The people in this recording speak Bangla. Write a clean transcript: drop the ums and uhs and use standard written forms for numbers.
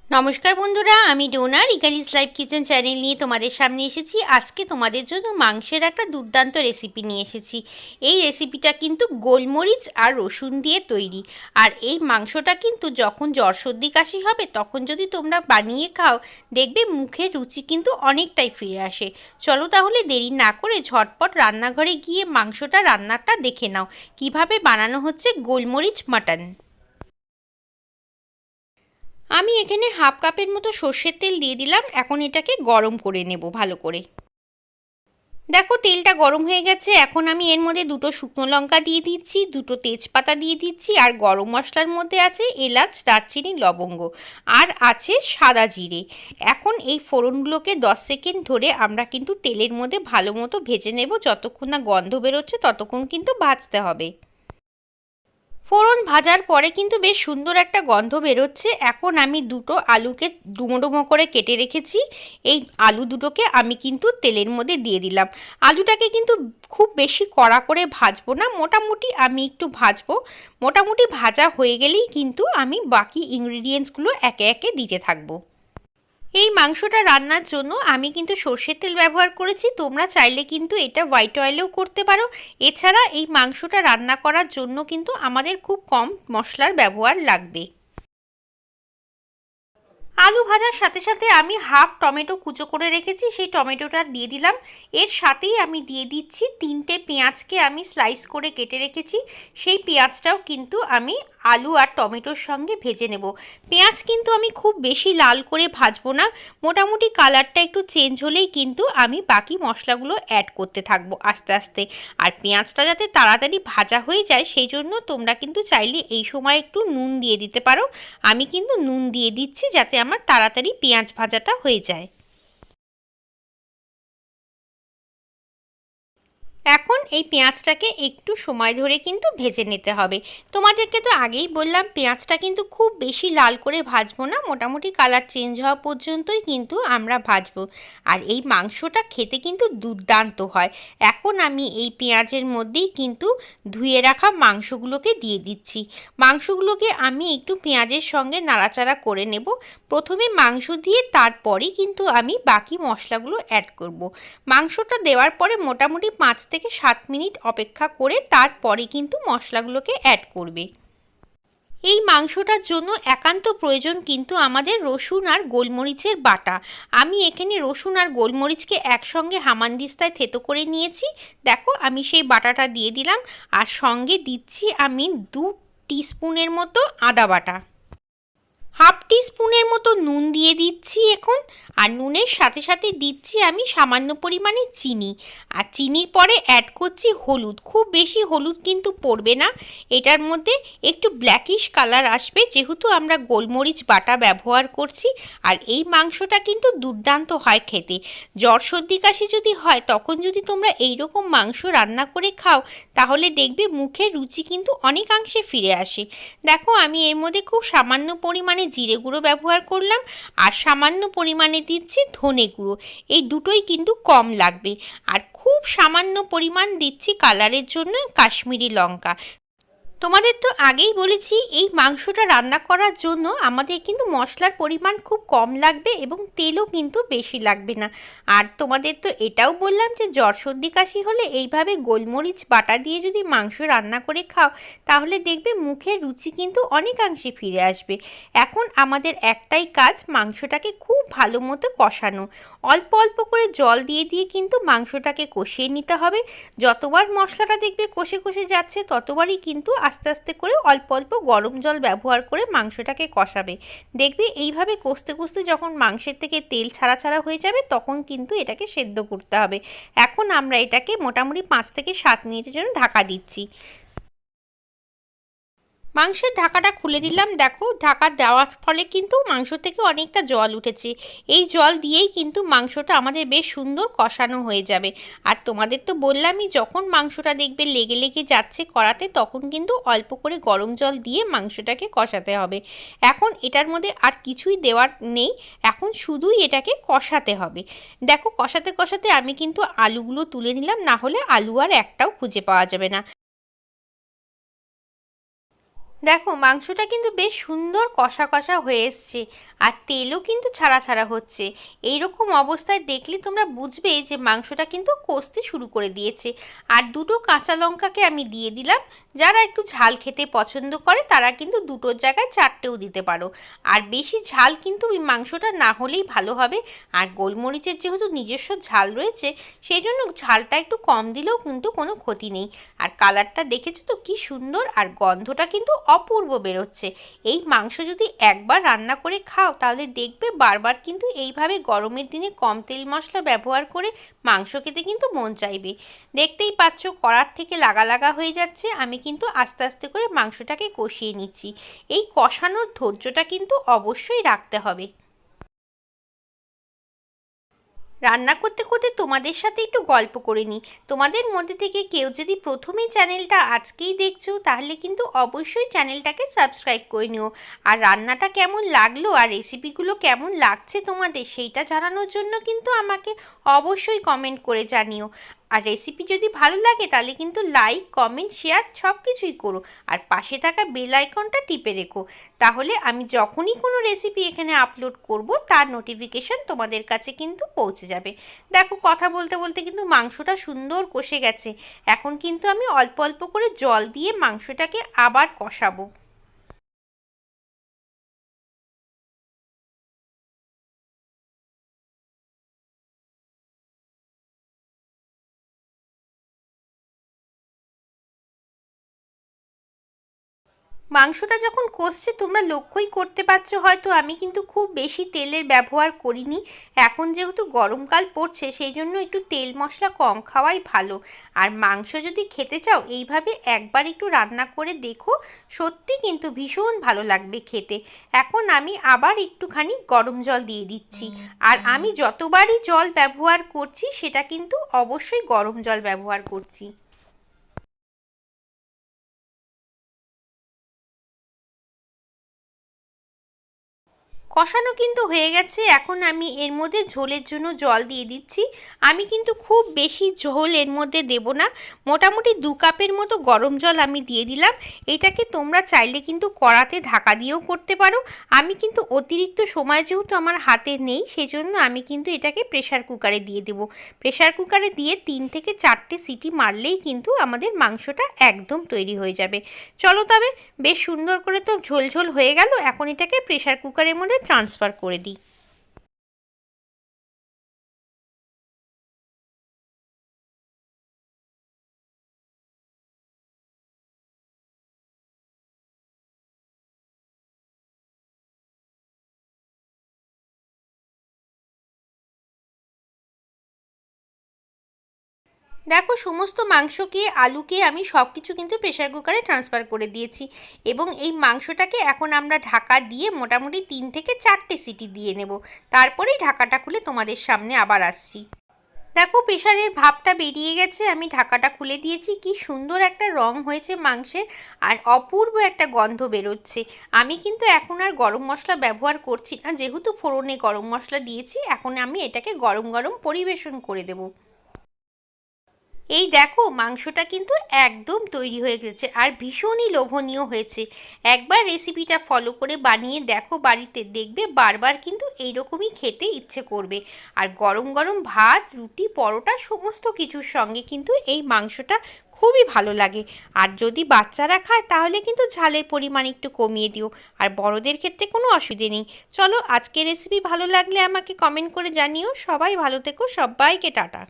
নমস্কার বন্ধুরা, আমি ডোনা রিগালিস লাইভ কিচেন চ্যানেল নিয়ে তোমাদের সামনে এসেছি। আজকে তোমাদের জন্য মাংসের একটা দুর্দান্ত রেসিপি নিয়ে এসেছি। এই রেসিপিটা কিন্তু গোলমরিচ আর রসুন দিয়ে তৈরি। আর এই মাংসটা কিন্তু যখন জ্বর সর্দি কাশি হবে তখন যদি তোমরা বানিয়ে খাও, দেখবে মুখের রুচি কিন্তু অনেকটাই ফিরে আসে। চলো তাহলে দেরি না করে ঝটপট রান্নাঘরে গিয়ে রান্নাটা দেখে নাও কিভাবে বানানো হচ্ছে গোলমরিচ মাটন। আমি এখানে হাফ কাপের মতো সর্ষের তেল দিয়ে দিলাম। এখন এটাকে গরম করে নেব ভালো করে। দেখো তেলটা গরম হয়ে গেছে। এখন আমি এর মধ্যে দুটো শুকনো লঙ্কা দিয়ে দিচ্ছি, দুটো তেজপাতা দিয়ে দিচ্ছি, আর গরম মশলার মধ্যে আছে এলাচ, দারচিনি, লবঙ্গ, আর আছে সাদা জিরে। এখন এই ফোড়নগুলোকে 10 সেকেন্ড ধরে আমরা কিন্তু তেলের মধ্যে ভালো মতো ভেজে নেব। যতক্ষণ না গন্ধ বেরোচ্ছে ততক্ষণ কিন্তু ভাজতে হবে। ফোড়ন ভাজার পরে কিন্তু বেশ সুন্দর একটা গন্ধ বেরোচ্ছে। এখন আমি দুটো আলুকে ডুমো ডুমো করে কেটে রেখেছি। এই আলু দুটোকে আমি কিন্তু তেলের মধ্যে দিয়ে দিলাম। আলুটাকে কিন্তু খুব বেশি কড়া করে ভাজবো না, মোটামুটি আমি একটু ভাজবো। মোটামুটি ভাজা হয়ে গেলেই কিন্তু আমি বাকি ইনগ্রিডিয়েন্টসগুলো একে একে দিতে থাকবো। এই মাংসটা রান্নার জন্য আমি কিন্তু সর্ষের তেল ব্যবহার করেছি। তোমরা চাইলে কিন্তু এটা হোয়াইট অয়েলেও করতে পারো। এছাড়া এই মাংসটা রান্না করার জন্য কিন্তু আমাদের খুব কম মশলার ব্যবহার লাগবে। আলু ভাজার সাথে সাথে আমি হাফ টমেটো কুচো করে রেখেছি, সেই টমেটোটা দিয়ে দিলাম। এর সাথেই আমি দিয়ে দিচ্ছি 3টে পেঁয়াজকে আমি স্লাইস করে কেটে রেখেছি। সেই পেঁয়াজটাও কিন্তু আমি আলু আর টমেটোর সঙ্গে ভেজে নেব। পেঁয়াজ কিন্তু আমি খুব বেশি লাল করে ভাজবো না, মোটামুটি কালারটা একটু চেঞ্জ হলেই কিন্তু আমি বাকি মশলাগুলো অ্যাড করতে থাকবো আস্তে আস্তে। আর পেঁয়াজটা যাতে তাড়াতাড়ি ভাজা হয়ে যায় সেই জন্য তোমরা কিন্তু চাইলে এই সময় একটু নুন দিয়ে দিতে পারো। আমি কিন্তু নুন দিয়ে দিচ্ছি যাতে আমার তাড়াতাড়ি পেঁয়াজ ভাজাটা হয়ে যায়। এখন এই পেঁয়াজটাকে একটু সময় ধরে কিন্তু ভেজে নিতে হবে। তোমাদেরকে তো আগেই বললাম পেঁয়াজটা কিন্তু খুব বেশি লাল করে ভাজবো না, মোটামুটি কালার চেঞ্জ হওয়া পর্যন্তই কিন্তু আমরা ভাজবো। আর এই মাংসটা খেতে কিন্তু দুর্দান্ত হয়। এখন আমি এই পেঁয়াজের মধ্যেই কিন্তু ধুয়ে রাখা মাংসগুলোকে দিয়ে দিচ্ছি। মাংসগুলোকে আমি একটু পেঁয়াজের সঙ্গে নাড়াচাড়া করে নেব। প্রথমে মাংস দিয়ে তারপরেই কিন্তু আমি বাকি মশলাগুলো অ্যাড করব। মাংসটা দেওয়ার পরে মোটামুটি 5 থেকে 7 মিনিট অপেক্ষা করে তারপরে কিন্তু মশলাগুলোকে অ্যাড করবে। এই মাংসটার জন্য একান্ত প্রয়োজন কিন্তু আমাদের রসুন আর গোলমরিচের বাটা। আমি এখানে রসুন আর গোলমরিচকে একসঙ্গে হামানদিস্তায় থেতো করে নিয়েছি। দেখো আমি সেই বাটাটা দিয়ে দিলাম, আর সঙ্গে দিচ্ছি আমি 2 টিস্পুনের মতো আদা বাটা, হাফ টিস্পুনের মতো নুন দিয়ে দিচ্ছি এখন। আর নুনের সাথে সাথে দিচ্ছি আমি সামান্য পরিমাণে চিনি। আর চিনির পরে অ্যাড করছি হলুদ। খুব বেশি হলুদ কিন্তু পড়বে না, এটার মধ্যে একটু ব্ল্যাকিশ কালার আসবে যেহেতু আমরা গোলমরিচ বাটা ব্যবহার করছি। আর এই মাংসটা কিন্তু দুর্দান্ত হয় খেতে। জ্বর সর্দি কাশি যদি হয় তখন যদি তোমরা এই রকম মাংস রান্না করে খাও তাহলে দেখবে মুখের রুচি কিন্তু অনেকাংশে ফিরে আসে। দেখো আমি এর মধ্যে খুব সামান্য পরিমাণে জিরে গুঁড়ো ব্যবহার করলাম, আর সামান্য পরিমাণে দিচ্ছি ধনে গুঁড়ো। এই দুটোই কিন্তু কম লাগবে। আর খুব সামান্য পরিমাণ দিচ্ছি কালারের জন্য কাশ্মীরি লঙ্কা। তোমাদের তো আগেই বলেছি এই মাংসটা রান্না করার জন্য আমাদের কিন্তু মশলার পরিমাণ খুব কম লাগবে এবং তেলও কিন্তু বেশি লাগবে না। আর তোমাদের তো এটাও বললাম যে জ্বর সর্দি কাশি হলে এইভাবে গোলমরিচ বাটা দিয়ে যদি মাংস রান্না করে খাও তাহলে দেখবে মুখের রুচি কিন্তু অনেকাংশে ফিরে আসবে। এখন আমাদের একটাই কাজ, মাংসটাকে খুব ভালো মতো কষানো। অল্প অল্প করে জল দিয়ে দিয়ে কিন্তু মাংসটাকে কষিয়ে নিতে হবে। যতবার মশলাটা দেখবে কষে কষে যাচ্ছে ততবারই কিন্তু আস্তে আস্তে করে অল্প অল্প গরম জল ব্যবহার করে মাংসটাকে কষাবে। দেখবে এইভাবে কষতে কষতে যখন মাংসের থেকে তেল ছাড়া ছাড়া হয়ে যাবে তখন কিন্তু এটাকে সেদ্ধ করতে হবে। এখন আমরা এটাকে মোটামুটি 5 থেকে 7 মিনিটের জন্য ঢাকা দিচ্ছি। মাংসের ঢাকাটা খুলে দিলাম। দেখো ঢাকা দেওয়ার ফলে কিন্তু মাংস থেকে অনেকটা জল উঠেছে। এই জল দিয়েই কিন্তু মাংসটা আমাদের বেশ সুন্দর কষানো হয়ে যাবে। আর তোমাদের তো বললামই যখন মাংসটা দেখবে লেগে লেগে যাচ্ছে কড়াতে তখন কিন্তু অল্প করে গরম জল দিয়ে মাংসটাকে কষাতে হবে। এখন এটার মধ্যে আর কিছুই দেওয়ার নেই, এখন শুধুই এটাকে কষাতে হবে। দেখো কষাতে কষাতে আমি কিন্তু আলুগুলো তুলে নিলাম, না হলে আলু আর একটাও খুঁজে পাওয়া যাবে না। দেখো মাংসটা কিন্তু বেশ সুন্দর কষা কষা হয়ে এসছে। আর তেলও কিন্তু ছাড়া ছাড়া হচ্ছে। এই রকম অবস্থায় দেখলে তোমরা বুঝবে যে মাংসটা কিন্তু কষতে শুরু করে দিয়েছে। আর দুটো কাঁচা লঙ্কাকে আমি দিয়ে দিলাম। যারা একটু ঝাল খেতে পছন্দ করে তারা কিন্তু দুটোর জায়গায় চারটেও দিতে পারো। আর বেশি ঝাল কিন্তু ওই মাংসটা না হলেই ভালো হবে। আর গোলমরিচের যেহেতু নিজস্ব ঝাল রয়েছে সেই জন্য ঝালটা একটু কম দিলেও কিন্তু কোনো ক্ষতি নেই। আর কালারটা দেখেছো তো কি সুন্দর, আর গন্ধটা কিন্তু অপূর্ব বেরোচ্ছে। এই মাংস যদি একবার রান্না করে খাও তাহলে দেখবে বারবার কিন্তু এইভাবে গরমের দিনে কম তেল মশলা ব্যবহার করে মাংস খেতে কিন্তু মন চাইবে। দেখতেই পাচ্ছ কড়ার থেকে লাগা লাগা হয়ে যাচ্ছে। আমি কিন্তু আস্তে আস্তে করে মাংসটাকে কষিয়ে নিচ্ছি। এই কষানোর ধৈর্যটা কিন্তু অবশ্যই রাখতে হবে। রান্না করতে করতে তোমাদের সাথে একটু গল্প করে নিই। তোমাদের মধ্যে থেকে কেউ যদি প্রথমেই চ্যানেলটা আজকেই দেখছো তাহলে কিন্তু অবশ্যই চ্যানেলটাকে সাবস্ক্রাইব করে নিও। আর রান্নাটা কেমন লাগলো আর রেসিপিগুলো কেমন লাগছে তোমাদের সেইটা জানানোর জন্য কিন্তু আমাকে অবশ্যই কমেন্ট করে জানিও। আর রেসিপি যদি ভালো লাগে তাহলে কিন্তু লাইক, কমেন্ট, শেয়ার সব কিছুই করো। আর পাশে থাকা বেল আইকনটা টিপে রেখো, তাহলে আমি যখনই কোনো রেসিপি এখানে আপলোড করব তার নোটিফিকেশন তোমাদের কাছে কিন্তু পৌঁছে যাবে। দেখো কথা বলতে বলতে কিন্তু মাংসটা সুন্দর কষে গেছে। এখন কিন্তু আমি অল্প অল্প করে জল দিয়ে মাংসটাকে আবার কষাবো। মাংসটা যখন কষছে তোমরা লক্ষ্যই করতে পারছো হয়তো আমি কিন্তু খুব বেশি তেলের ব্যবহার করিনি। এখন যেহেতু গরমকাল পড়ছে সেই জন্য একটু তেল মশলা কম খাওয়াই ভালো। আর মাংস যদি খেতে চাও এইভাবে একবার একটু রান্না করে দেখো, সত্যি কিন্তু ভীষণ ভালো লাগবে খেতে। এখন আমি আবার একটুখানি গরম জল দিয়ে দিচ্ছি। আর আমি যতবারই জল ব্যবহার করছি সেটা কিন্তু অবশ্যই গরম জল ব্যবহার করছি। কষানো কিন্তু হয়ে গেছে। এখন আমি এর মধ্যে ঝোলের জন্য জল দিয়ে দিচ্ছি। আমি কিন্তু খুব বেশি ঝোল এর মধ্যে দেব না, মোটামুটি 2 কাপের মতো গরম জল আমি দিয়ে দিলাম। এটাকে তোমরা চাইলে কিন্তু কড়াতে ঢাকা দিয়েও করতে পারো। আমি কিন্তু অতিরিক্ত সময় যেহেতু আমার হাতে নেই সেজন্য আমি কিন্তু এটাকে প্রেশার কুকারে দিয়ে দেবো। প্রেশার কুকারে দিয়ে 3 থেকে 4টে সিটি মারলেই কিন্তু আমাদের মাংসটা একদম তৈরি হয়ে যাবে। চলো তবে, বেশ সুন্দর করে তো ঝোল ঝোল হয়ে গেল। এখন এটাকে প্রেশার কুকারের মধ্যে ট্রান্সফার করে দিই। দেখো সমস্ত মাংসকে আলুকে আমি সব কিছু কিন্তু প্রেশার কুকারে ট্রান্সফার করে দিয়েছি। এবং এই মাংসটাকে এখন আমরা ঢাকা দিয়ে মোটামুটি 3 থেকে 4টে সিটি দিয়ে নেব। তারপরেই ঢাকাটা খুলে তোমাদের সামনে আবার আসছি। দেখো প্রেশারের ভাপটা বেরিয়ে গেছে, আমি ঢাকাটা খুলে দিয়েছি। কি সুন্দর একটা রং হয়েছে মাংসের, আর অপূর্ব একটা গন্ধ বেরোচ্ছে। আমি কিন্তু এখন আর গরম মশলা ব্যবহার করছি না, যেহেতু ফোড়নে গরম মশলা দিয়েছি। এখন আমি এটাকে গরম গরম পরিবেশন করে দেবো। এই দেখো মাংসটা কিন্তু একদম তৈরি হয়ে গেছে আর ভীষণই লোভনীয় হয়েছে। একবার রেসিপিটা ফলো করে বানিয়ে দেখো বাড়িতে, দেখবে বারবার কিন্তু এইরকমই খেতে ইচ্ছে করবে। আর গরম গরম ভাত, রুটি, পরোটা সমস্ত কিছুর সঙ্গে কিন্তু এই মাংসটা খুবই ভালো লাগে। আর যদি বাচ্চারা খায় তাহলে কিন্তু ঝালের পরিমাণ একটু কমিয়ে দিও। আর বড়দের ক্ষেত্রে কোনো অসুবিধে নেই। চলো আজকের রেসিপি ভালো লাগলে আমাকে কমেন্ট করে জানিও। সবাই ভালো থেকো, সবাইকে টাটা।